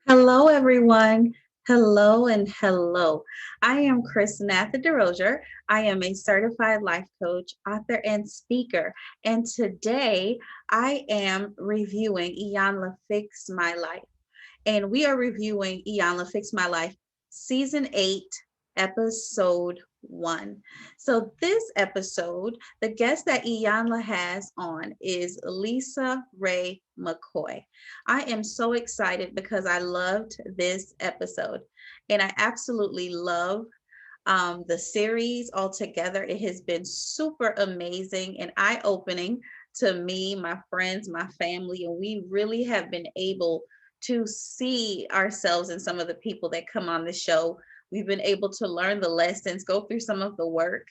Hello, everyone. Hello and hello. I am Chrisnatha Derosier. I am a certified life coach, author, and speaker. And today I am reviewing Iyanla Fix My Life. And we are reviewing Iyanla Fix My Life, Season 8, Episode 1. So, this episode, the guest that Iyanla has on is LisaRaye McCoy. I am so excited because I loved this episode and I absolutely love the series altogether. It has been super amazing and eye opening to me, my friends, my family, and we really have been able to see ourselves in some of the people that come on the show. We've been able to learn the lessons, go through some of the work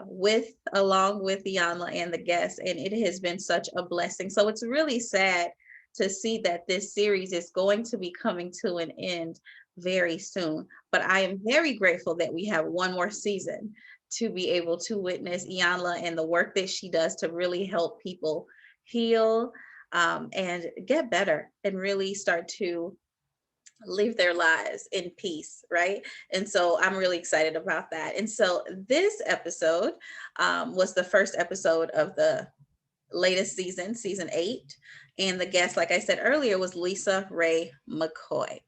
with along with Iyanla and the guests, and it has been such a blessing. So it's really sad to see that this series is going to be coming to an end very soon. But I am very grateful that we have one more season to be able to witness Iyanla and the work that she does to really help people heal and get better and really start to live their lives in peace, right? And so I'm really excited about that. And so this episode was the first episode of the latest season, season 8. And the guest, like I said earlier, was LisaRaye McCoy.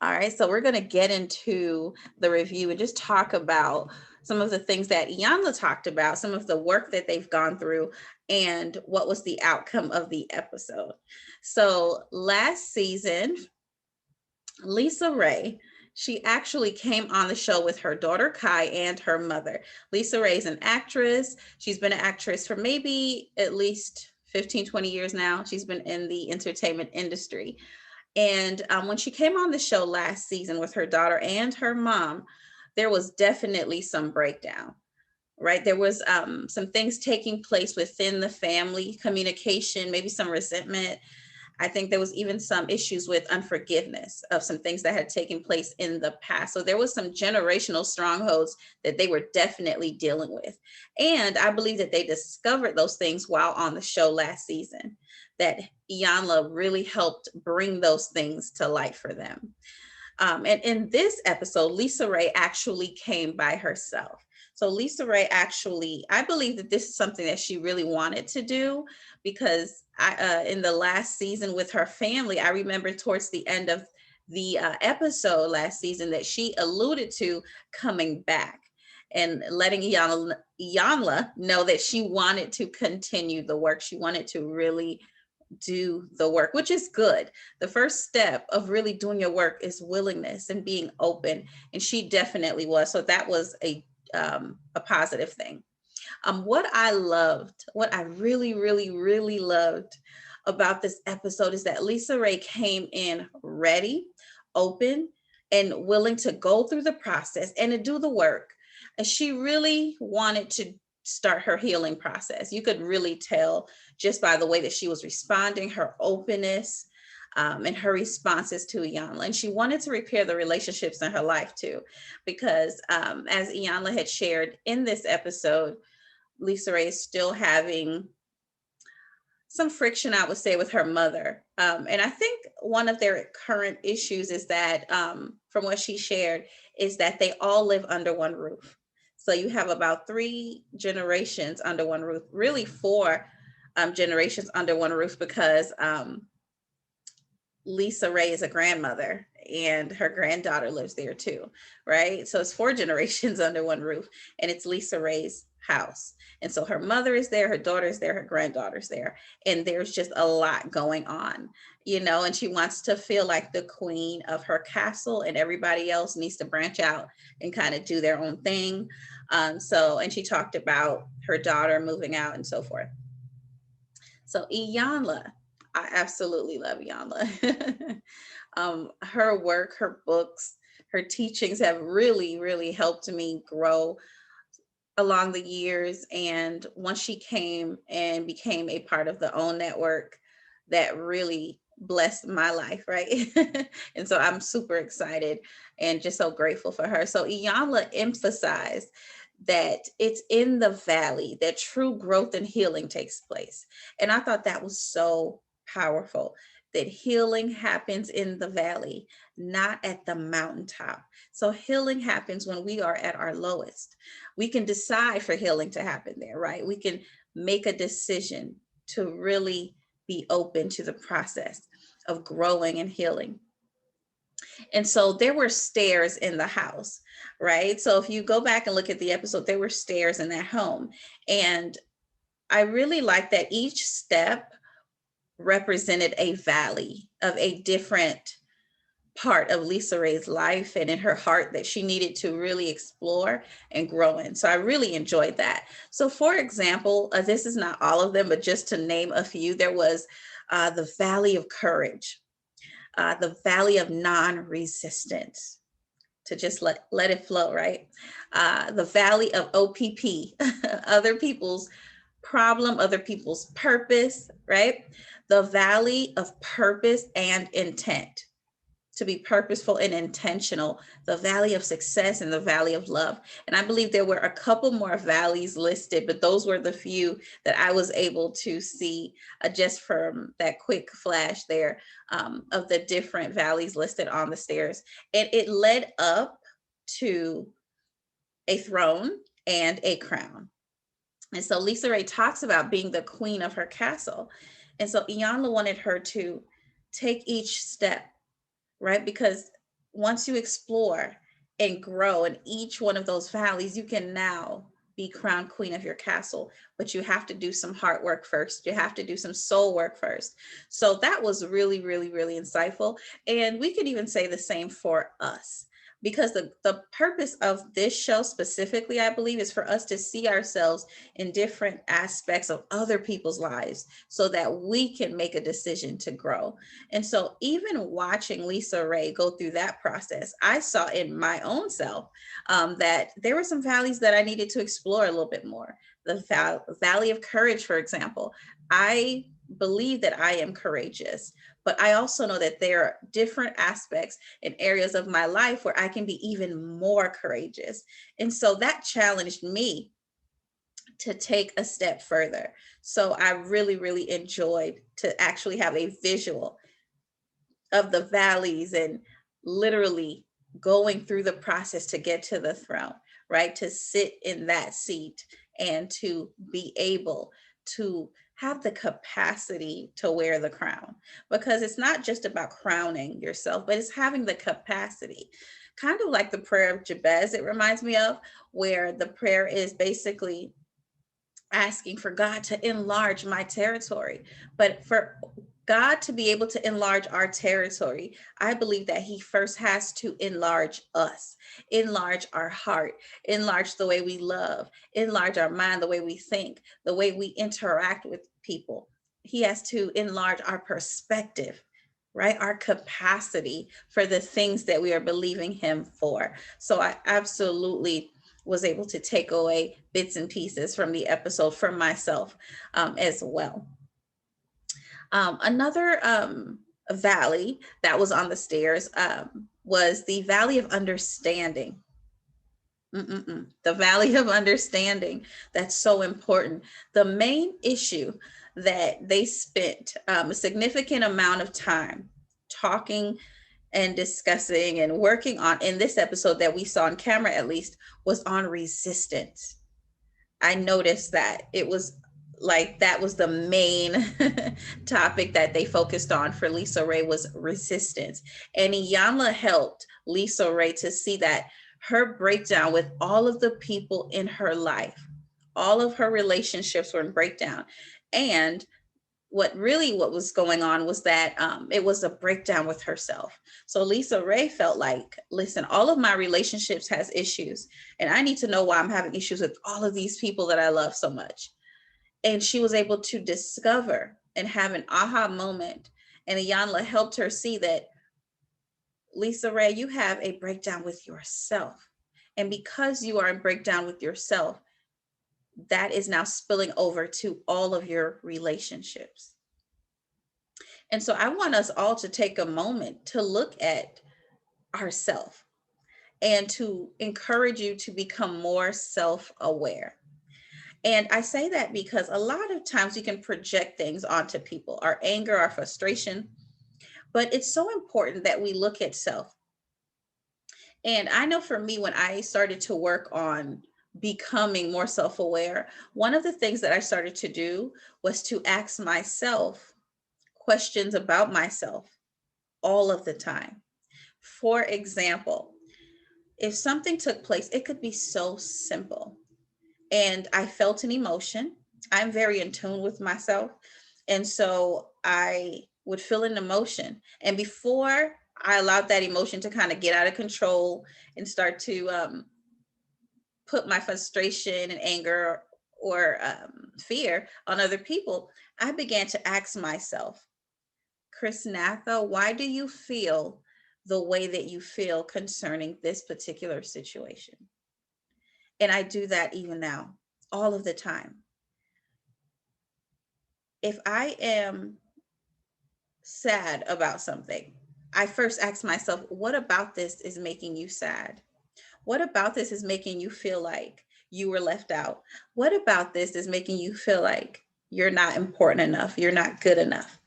All right, so we're going to get into the review and just talk about some of the things that Iyanla talked about, some of the work that they've gone through, and what was the outcome of the episode. So last season, LisaRaye, she actually came on the show with her daughter Kai and her mother. LisaRaye is an actress. She's been an actress for maybe at least 15, 20 years now. She's been in the entertainment industry. And when she came on the show last season with her daughter and her mom, there was definitely some breakdown, right? There was some things taking place within the family, communication, maybe some resentment. I think there was even some issues with unforgiveness of some things that had taken place in the past. So there was some generational strongholds that they were definitely dealing with. And I believe that they discovered those things while on the show last season, that Iyanla really helped bring those things to light for them. And in this episode, LisaRaye actually came by herself. So LisaRaye actually, I believe that this is something that she really wanted to do because in the last season with her family, I remember towards the end of the episode last season that she alluded to coming back and letting Iyanla know that she wanted to continue the work. She wanted to really do the work, which is good. The first step of really doing your work is willingness and being open, and she definitely was. So that was a positive thing. What I loved, what I really, really, really loved about this episode is that LisaRaye came in ready, open, and willing to go through the process and to do the work. And she really wanted to start her healing process. You could really tell just by the way that she was responding, her openness, and her responses to Iyanla. And she wanted to repair the relationships in her life too, because as Iyanla had shared in this episode, LisaRaye is still having some friction, I would say, with her mother. And I think one of their current issues is that, from what she shared, is that they all live under one roof. So you have about 3 generations under one roof, really 4 generations under one roof, because LisaRaye is a grandmother and her granddaughter lives there too, right? So it's 4 generations under one roof, and it's LisaRaye's house. And so her mother is there, her daughter is there, her granddaughter's there, and there's just a lot going on, and she wants to feel like the queen of her castle, and everybody else needs to branch out and kind of do their own thing. And she talked about her daughter moving out and so forth. So Iyanla, I absolutely love Iyanla. Her work, her books, her teachings have really, really helped me grow along the years. And once she came and became a part of the OWN network, that really blessed my life, right? And so I'm super excited and just so grateful for her. So Iyanla emphasized that it's in the valley that true growth and healing takes place. And I thought that was so powerful that healing happens in the valley, not at the mountaintop. So healing happens when we are at our lowest. We can decide for healing to happen there, right? We can make a decision to really be open to the process of growing and healing. And so there were stairs in the house, right? So if you go back and look at the episode, there were stairs in that home. And I really like that each step represented a valley of a different part of LisaRaye's life and in her heart that she needed to really explore and grow in. So I really enjoyed that. So for example, this is not all of them, but just to name a few, there was the Valley of Courage, the Valley of Non-Resistance, to just let it flow, right? The Valley of OPP, other people's problem, other people's purpose, right? The Valley of Purpose and Intent, to be purposeful and intentional, the Valley of Success and the Valley of Love. And I believe there were a couple more valleys listed, but those were the few that I was able to see just from that quick flash there of the different valleys listed on the stairs. And it led up to a throne and a crown. And so LisaRaye talks about being the queen of her castle. And so Iyanla wanted her to take each step, right? Because once you explore and grow in each one of those valleys, you can now be crowned queen of your castle, but you have to do some hard work first. You have to do some soul work first. So that was really, really, really insightful. And we could even say the same for us, because the purpose of this show specifically, I believe, is for us to see ourselves in different aspects of other people's lives so that we can make a decision to grow. And so even watching LisaRaye go through that process, I saw in my own self that there were some valleys that I needed to explore a little bit more. The Valley of Courage, for example. I believe that I am courageous, but I also know that there are different aspects and areas of my life where I can be even more courageous. And so that challenged me to take a step further. So I really, really enjoyed to actually have a visual of the valleys and literally going through the process to get to the throne, right? To sit in that seat and to be able to have the capacity to wear the crown, because it's not just about crowning yourself, but it's having the capacity, kind of like the prayer of Jabez, it reminds me of, where the prayer is basically asking for God to enlarge my territory. But for God to be able to enlarge our territory, I believe that He first has to enlarge us, enlarge our heart, enlarge the way we love, enlarge our mind, the way we think, the way we interact with people. He has to enlarge our perspective, right? Our capacity for the things that we are believing Him for. So I absolutely was able to take away bits and pieces from the episode for myself as well. Another valley that was on the stairs was the Valley of Understanding. The Valley of Understanding. That's so important. The main issue that they spent a significant amount of time talking and discussing and working on in this episode that we saw on camera, at least, was on resistance. I noticed that it was like that was the main topic that they focused on for LisaRaye, was resistance. And Iyanla helped LisaRaye to see that her breakdown with all of the people in her life, all of her relationships were in breakdown. And what was going on was that it was a breakdown with herself. So LisaRaye felt like, listen, all of my relationships has issues, and I need to know why I'm having issues with all of these people that I love so much. And she was able to discover and have an aha moment. And Iyanla helped her see that, LisaRaye, you have a breakdown with yourself. And because you are in breakdown with yourself, that is now spilling over to all of your relationships. And so I want us all to take a moment to look at ourselves and to encourage you to become more self-aware. And I say that because a lot of times we can project things onto people, our anger, our frustration. But it's so important that we look at self. And I know for me, when I started to work on becoming more self aware, one of the things that I started to do was to ask myself questions about myself all of the time. For example, if something took place, it could be so simple. And I felt an emotion. I'm very in tune with myself. And so I would feel an emotion. And before I allowed that emotion to kind of get out of control and start to put my frustration and anger or fear on other people, I began to ask myself, Chrisnatha, why do you feel the way that you feel concerning this particular situation? And I do that even now, all of the time. If I am sad about something, I first ask myself, what about this is making you sad? What about this is making you feel like you were left out? What about this is making you feel like you're not important enough, you're not good enough,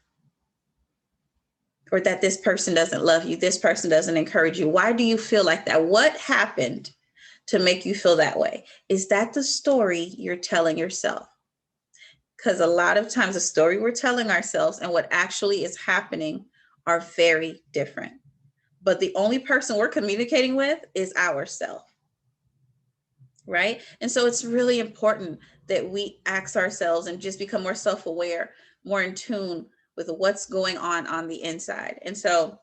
or that this person doesn't love you, this person doesn't encourage you? Why do you feel like that? What happened to make you feel that way? Is that the story you're telling yourself? Because a lot of times the story we're telling ourselves and what actually is happening are very different. But the only person we're communicating with is ourselves, right? And so it's really important that we ask ourselves and just become more self-aware, more in tune with what's going on the inside. And so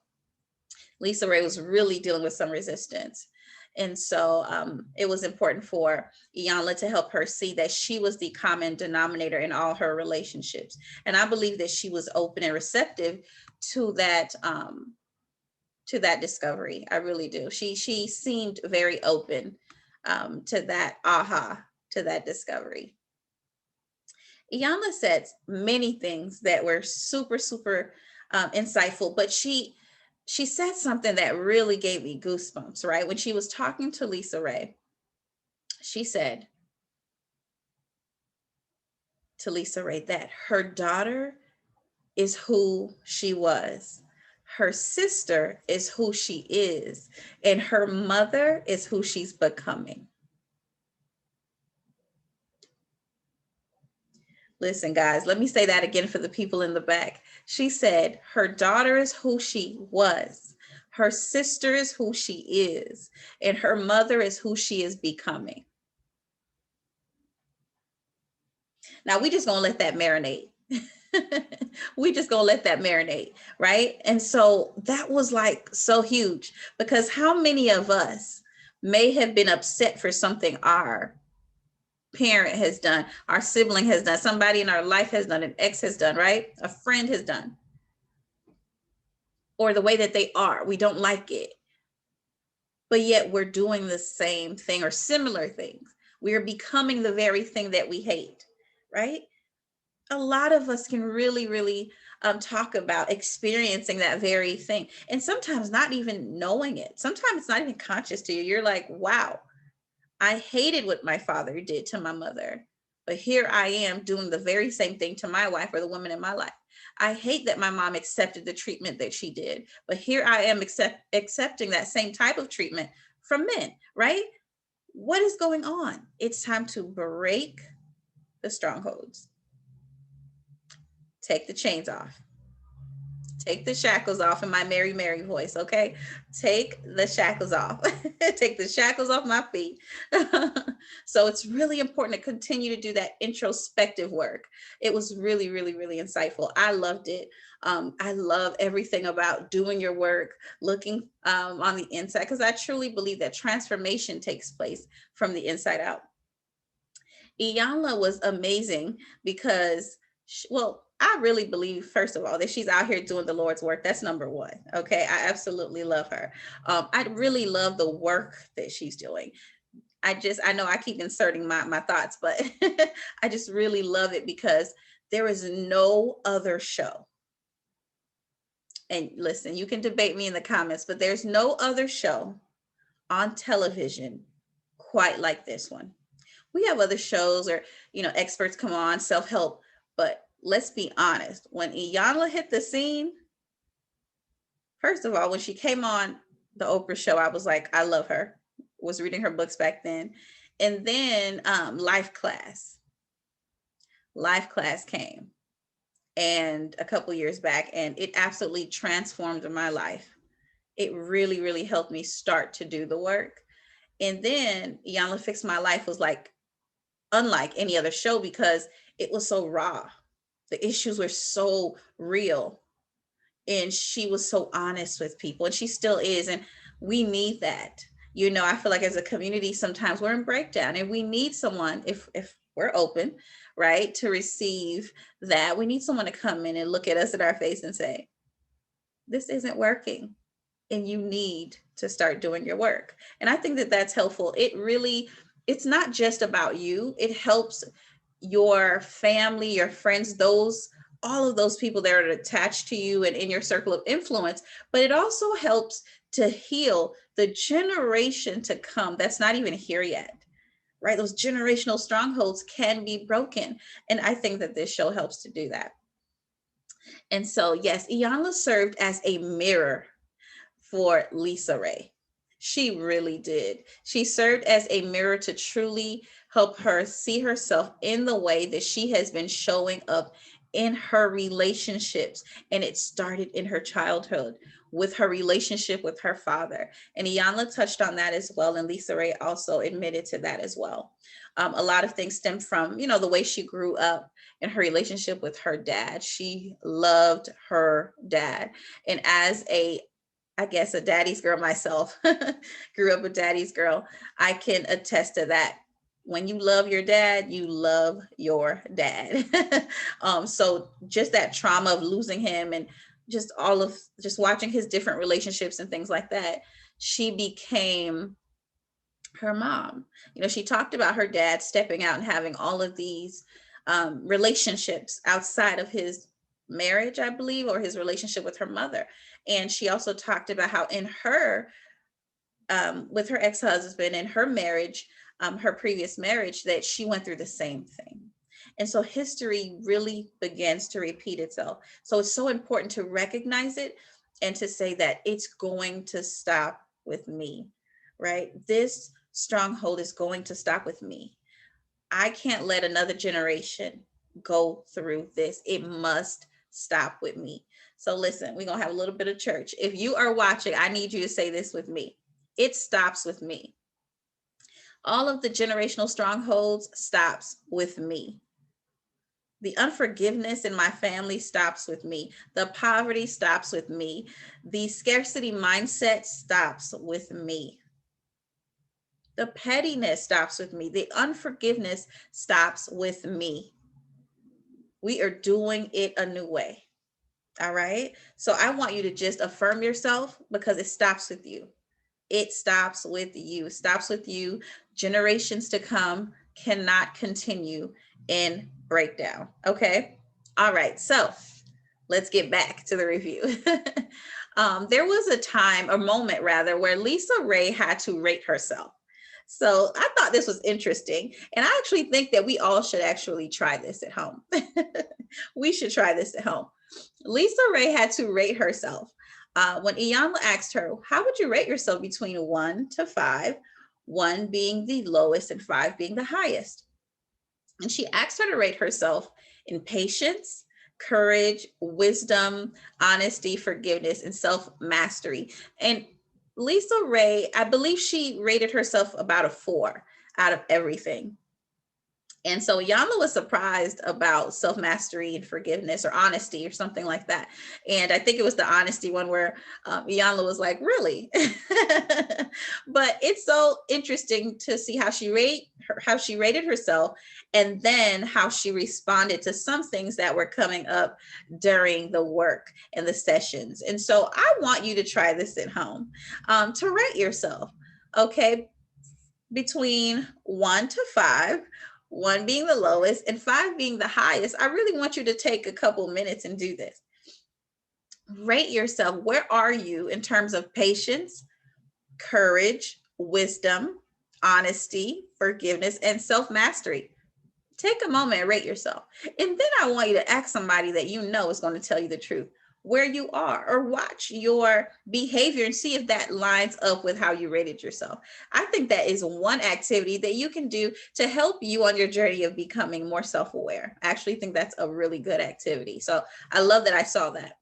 LisaRaye was really dealing with some resistance. And so it was important for Iyanla to help her see that she was the common denominator in all her relationships. And I believe that she was open and receptive to that discovery. I really do. She seemed very open to that discovery. Iyanla said many things that were super, super insightful, but she said something that really gave me goosebumps, right? When she was talking to LisaRaye, she said to LisaRaye that her daughter is who she was, her sister is who she is, and her mother is who she's becoming. Listen, guys, let me say that again for the people in the back. She said her daughter is who she was, her sister is who she is, and her mother is who she is becoming. Now, we just gonna let that marinate. We just gonna let that marinate, right? And so that was like so huge, because how many of us may have been upset for something our parent has done, our sibling has done, somebody in our life has done, an ex has done, right? A friend has done, or the way that they are, we don't like it, but yet we're doing the same thing or similar things. We are becoming the very thing that we hate, right? A lot of us can really, really talk about experiencing that very thing, and sometimes not even knowing it. Sometimes it's not even conscious to you. You're like, wow, I hated what my father did to my mother, but here I am doing the very same thing to my wife or the woman in my life. I hate that my mom accepted the treatment that she did, but here I am accepting that same type of treatment from men, right? What is going on? It's time to break the strongholds. Take the chains off. Take the shackles off in my Mary Mary voice, okay? Take the shackles off. Take the shackles off my feet. So it's really important to continue to do that introspective work. It was really, really, really insightful. I loved it. I love everything about doing your work, looking on the inside, because I truly believe that transformation takes place from the inside out. Iyanla was amazing because, well, I really believe, first of all, that she's out here doing the Lord's work. That's number one. Okay. I absolutely love her. I really love the work that she's doing. I know I keep inserting my thoughts, but I just really love it because there is no other show. And listen, you can debate me in the comments, but there's no other show on television quite like this one. We have other shows or, experts come on, self-help, but let's be honest, when Iyanla hit the scene, First of all, when she came on the Oprah show, I was like, I love her. Was reading her books back then. And then Life Class came and a couple years back, and it absolutely transformed my life. It really, really helped me start to do the work. And then Iyanla Fix My Life was like unlike any other show because it was so raw. The issues were so real. And she was so honest with people, and she still is. And we need that. You know, I feel like as a community, sometimes we're in breakdown and we need someone, if we're open, right, to receive that. We need someone to come in and look at us in our face and say, this isn't working and you need to start doing your work. And I think that that's helpful. It's not just about you. It helps your family, your friends, all of those people that are attached to you and in your circle of influence, but it also helps to heal the generation to come that's not even here yet, right? Those generational strongholds can be broken. And I think that this show helps to do that. And so, yes, Iyanla served as a mirror for LisaRaye. She really did. She served as a mirror to truly help her see herself in the way that she has been showing up in her relationships. And it started in her childhood with her relationship with her father. And Iyanla touched on that as well. And LisaRaye also admitted to that as well. A lot of things stem from, the way she grew up in her relationship with her dad. She loved her dad. And as I guess a daddy's girl myself, grew up a daddy's girl, I can attest to that. When you love your dad, you love your dad. So just that trauma of losing him and just watching his different relationships and things like that, she became her mom. She talked about her dad stepping out and having all of these relationships outside of his marriage, I believe, or his relationship with her mother. And she also talked about how in her, with her ex-husband and her marriage, her previous marriage, that she went through the same thing. And so history really begins to repeat itself. So it's so important to recognize it and to say that it's going to stop with me, right? This stronghold is going to stop with me. I can't let another generation go through this. It must stop with me. So listen, we're going to have a little bit of church. If you are watching, I need you to say this with me. It stops with me. All of the generational strongholds stops with me. The unforgiveness in my family stops with me. The poverty stops with me. The scarcity mindset stops with me. The pettiness stops with me. The unforgiveness stops with me. We are doing it a new way. All right. So I want you to just affirm yourself because it stops with you. It stops with you. It stops with you. Generations to come cannot continue in breakdown. Okay. All right. So let's get back to the review. There was a moment rather, where LisaRaye had to rate herself. So I thought this was interesting. And I actually think that we all should actually try this at home. We should try this at home. LisaRaye had to rate herself. When Iyanla asked her, how would you rate yourself between 1 to 5, 1 being the lowest and 5 being the highest? And she asked her to rate herself in patience, courage, wisdom, honesty, forgiveness, and self-mastery. And LisaRaye, I believe she rated herself about a 4 out of everything. And so Iyanla was surprised about self-mastery and forgiveness or honesty or something like that. And I think it was the honesty one where Iyanla was like, really? But it's so interesting to see how she rated herself and then how she responded to some things that were coming up during the work and the sessions. And so I want you to try this at home, to rate yourself, okay, between 1 to 5, 1 being the lowest and 5 being the highest. I really want you to take a couple minutes and do this. Rate yourself. Where are you in terms of patience, courage, wisdom, honesty, forgiveness, and self-mastery? Take a moment and rate yourself. And then I want you to ask somebody that you know is going to tell you the truth. where you are, or watch your behavior and see if that lines up with how you rated yourself. I think that is one activity that you can do to help you on your journey of becoming more self-aware. I actually think that's a really good activity. So I love that I saw that.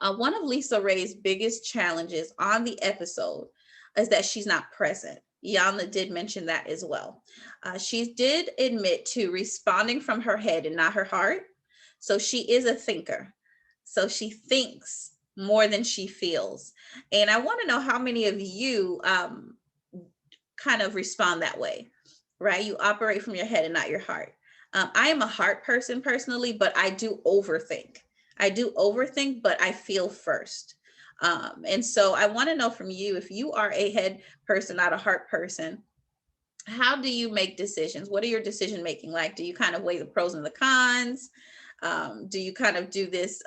One of LisaRaye's biggest challenges on the episode is that she's not present. Iyanla did mention that as well. She did admit to responding from her head and not her heart. So she is a thinker. So she thinks more than she feels. And I want to know how many of you kind of respond that way, right? You operate from your head and not your heart. I am a heart person personally, but I do overthink. But I feel first. And so I want to know from you, if you are a head person, not a heart person, how do you make decisions? What are your decision making like? Do you kind of weigh the pros and the cons? Do you kind of do this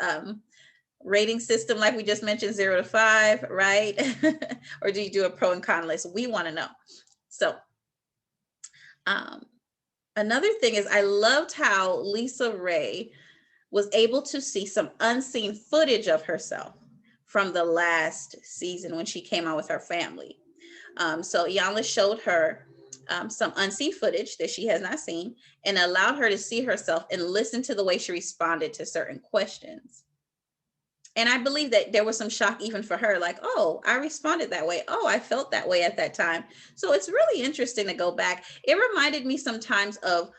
rating system like we just mentioned, 0 to 5, right? Or do you do a pro and con list? We want to know. So another thing is, I loved how LisaRaye was able to see some unseen footage of herself from the last season when she came out with her family. So Iyanla showed her some unseen footage that she has not seen, and allowed her to see herself and listen to the way she responded to certain questions. And I believe that there was some shock even for her, like, oh, I responded that way. Oh, I felt that way at that time. So it's really interesting to go back. It reminded me sometimes of,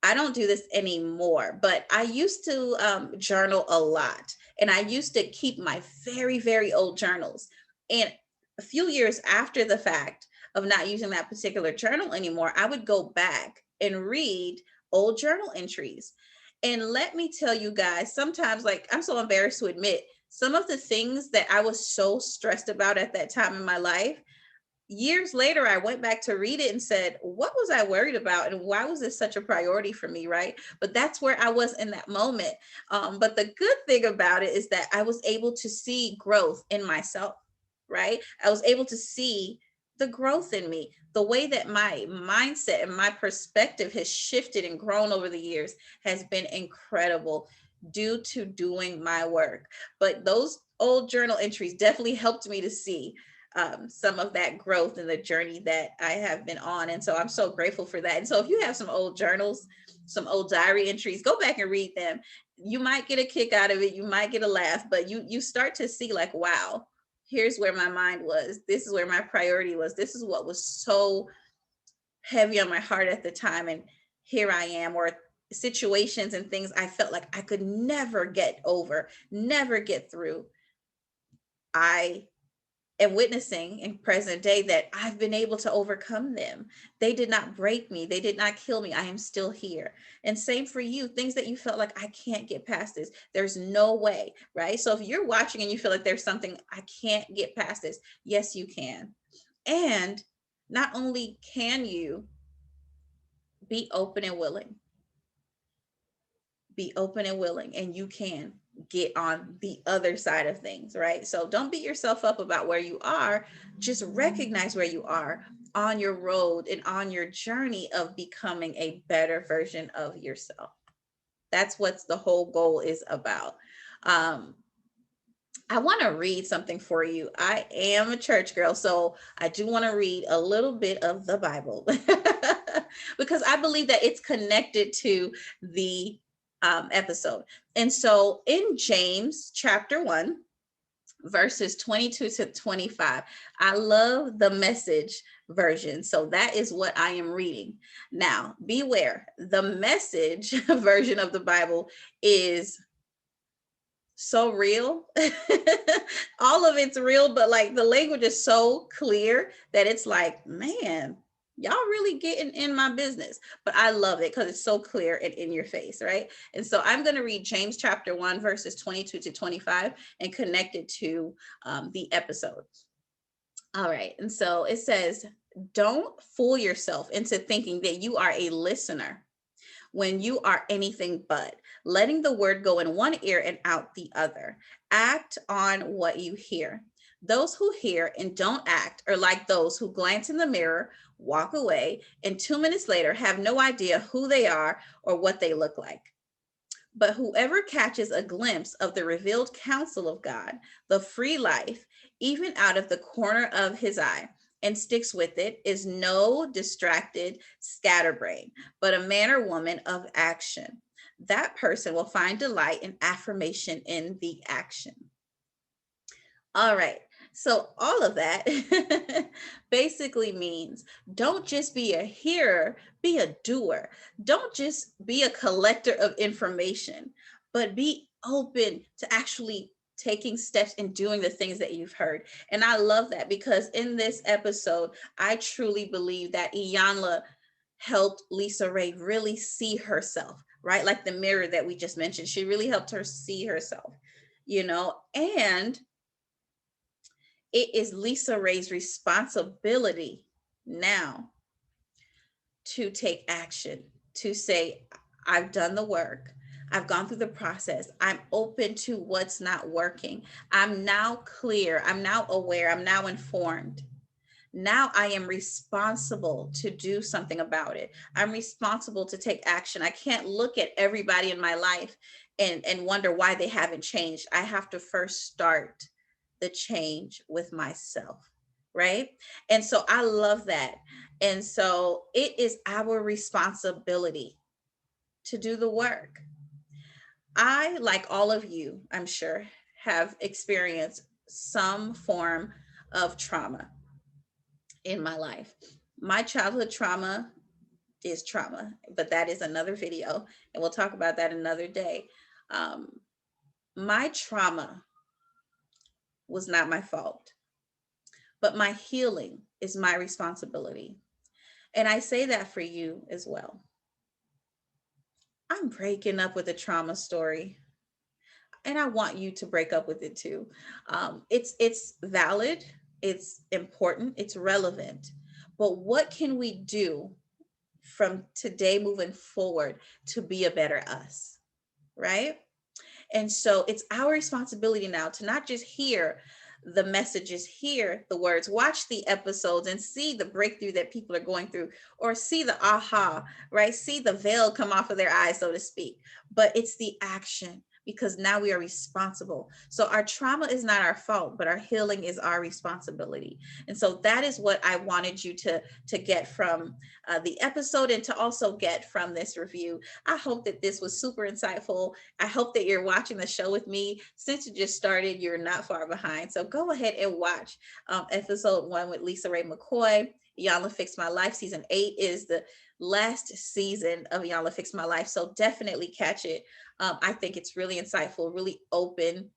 I don't do this anymore, but I used to journal a lot. And I used to keep my very, very old journals. And a few years after the fact of not using that particular journal anymore, I would go back and read old journal entries. And let me tell you guys, sometimes, like, I'm so embarrassed to admit, some of the things that I was so stressed about at that time in my life, years later, I went back to read it and said, what was I worried about? And why was this such a priority for me, right? But that's where I was in that moment. But the good thing about it is that I was able to see growth in myself, right? I was able to see the growth in me, the way that my mindset and my perspective has shifted and grown over the years has been incredible due to doing my work. But those old journal entries definitely helped me to see some of that growth and the journey that I have been on. And so I'm so grateful for that. And so if you have some old journals, some old diary entries, go back and read them. You might get a kick out of it. You might get a laugh, but you start to see, like, wow, here's where my mind was. This is where my priority was. This is what was so heavy on my heart at the time. And here I am. Or situations and things I felt like I could never get over, never get through. I am witnessing in present day that I've been able to overcome them. They did not break me. They did not kill me. I am still here. And same for you, things that you felt like, I can't get past this. There's no way, right? So if you're watching and you feel like there's something, I can't get past this, yes, you can. And not only can you be open and willing, and you can get on the other side of things, right? So don't beat yourself up about where you are. Just recognize where you are on your road and on your journey of becoming a better version of yourself. That's what the whole goal is about. I want to read something for you. I am a church girl, so I do want to read a little bit of the Bible because I believe that it's connected to the episode. And so in James chapter 1, verses 22 to 25, I love the Message version. So that is what I am reading. Now, beware, the Message version of the Bible is so real. All of it's real, but like the language is so clear that it's like, man, y'all really getting in my business. But I love it because it's so clear and in your face, right? And so I'm going to read James chapter 1, verses 22 to 25 and connect it to the episode. All right. And so it says, don't fool yourself into thinking that you are a listener when you are anything but, letting the word go in one ear and out the other. Act on what you hear. Those who hear and don't act are like those who glance in the mirror, walk away, and 2 minutes later have no idea who they are or what they look like. But whoever catches a glimpse of the revealed counsel of God, the free life, even out of the corner of his eye, and sticks with it, is no distracted scatterbrain, but a man or woman of action. That person will find delight and affirmation in the action. All right. So all of that basically means don't just be a hearer, be a doer. Don't just be a collector of information, but be open to actually taking steps and doing the things that you've heard. And I love that because in this episode, I truly believe that Iyanla helped LisaRaye really see herself, right? Like the mirror that we just mentioned. She really helped her see herself, and it is LisaRaye's responsibility now to take action, to say, I've done the work. I've gone through the process. I'm open to what's not working. I'm now clear. I'm now aware. I'm now informed. Now I am responsible to do something about it. I'm responsible to take action. I can't look at everybody in my life and wonder why they haven't changed. I have to first start the change with myself, right? And so I love that. And so it is our responsibility to do the work. I, like all of you, I'm sure, have experienced some form of trauma in my life. My childhood trauma is trauma, but that is another video, and we'll talk about that another day. Um, my trauma was not my fault, but my healing is my responsibility. And I say that for you as well. I'm breaking up with a trauma story, and I want you to break up with it too. It's valid, it's important, it's relevant. But what can we do from today moving forward to be a better us, right? And so it's our responsibility now to not just hear the messages, hear the words, watch the episodes and see the breakthrough that people are going through, or see the aha, right? See the veil come off of their eyes, so to speak. But it's the action, because now we are responsible. So our trauma is not our fault, but our healing is our responsibility. And so that is what I wanted you to get from the episode, and to also get from this review. I hope that this was super insightful. I hope that you're watching the show with me. Since you just started, you're not far behind. So go ahead and watch episode 1 with LisaRaye McCoy. Iyanla Fixed My Life. Season 8 is the last season of Iyanla Fixed My Life. So definitely catch it. I think it's really insightful, really open,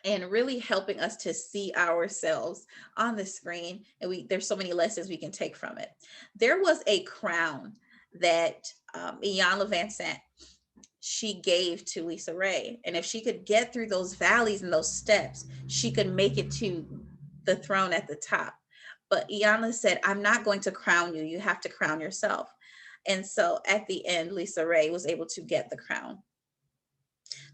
and really helping us to see ourselves on the screen. And there's so many lessons we can take from it. There was a crown that Iyanla Vanzant, she gave to LisaRaye. And if she could get through those valleys and those steps, she could make it to the throne at the top. But Iyanla said, I'm not going to crown you. You have to crown yourself. And so at the end, LisaRaye was able to get the crown.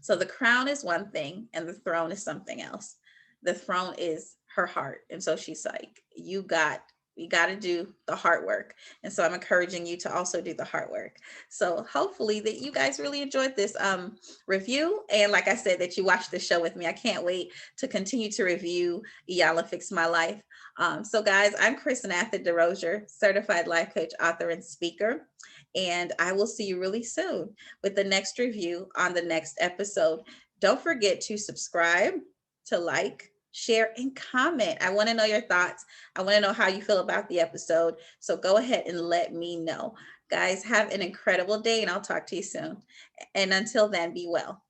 So the crown is one thing and the throne is something else. The throne is her heart. And so she's like, you got to do the hard work. And so I'm encouraging you to also do the hard work. So hopefully that you guys really enjoyed this review. And like I said, that you watched the show with me. I can't wait to continue to review Iyanla Fixed My Life. So guys, I'm Chrisnatha Derosier, certified life coach, author, and speaker. And I will see you really soon with the next review on the next episode. Don't forget to subscribe, to like, share, and comment. I want to know your thoughts. I want to know how you feel about the episode. So go ahead and let me know. Guys, have an incredible day, and I'll talk to you soon. And until then, be well.